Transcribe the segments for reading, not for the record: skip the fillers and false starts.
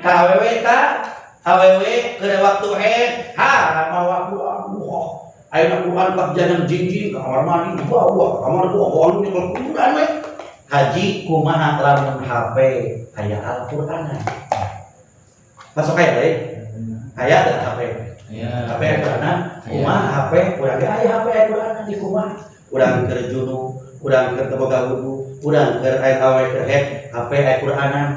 Kawewe ta awewe ke waktu mawa Quran ayeuna Quran pak jangan jinjing kamar mandi kamar dua anu nyekel Quran we haji kumaha lamun HP aya Al-Qur'an masuk aya deui aya teh HP HP Al-Qur'an kumaha HP urang ge aya HP Al-Qur'an di kumaha urang keur junub urang keur boga wudu urang keur aya awe keur HP Al-Qur'anan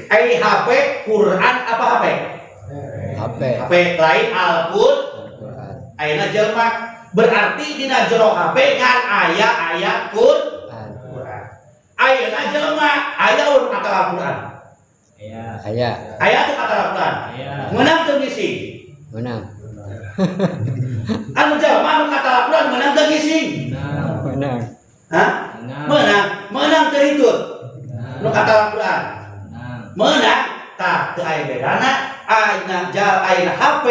ai HP Quran apa HP? HP lain Al-Qur'an. Ayeuna jelema berarti dina jero HP ngan aya ayat Quran. Ayeuna jelema aya urut kata Al-Qur'an. Aya. Aya teh kata Al-Qur'an. Meunang teu ngisi? Meunang. Anu jelema anu kata Al-Qur'an meunang teu ngisi? Meunang. Hah? Meunang teu hitut. Nu kata Al-Qur'an. Menang tak teu aya bedana ayeuna HP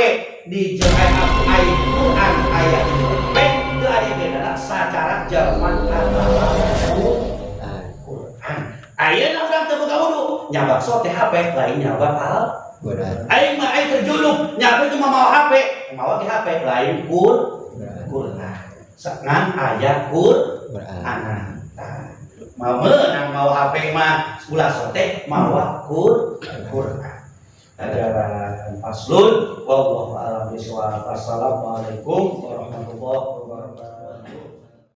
di jeung aya Quran aya HP teu aya bedana sacara jaman Al-Qur'an. Ayeuna urang teu boga wudu nya bakso teh HP lain nya Al-Qur'an. Aing mah aing terjuluk nya cuma mau HP mawa ke HP lain Qur'an. Ngan aya Qur'an. Mau menang mau HP mah ulah sote mawa Quran. Ajaran faslun wallahu a'lam bishawab. Assalamualaikum warahmatullahi wabarakatuh.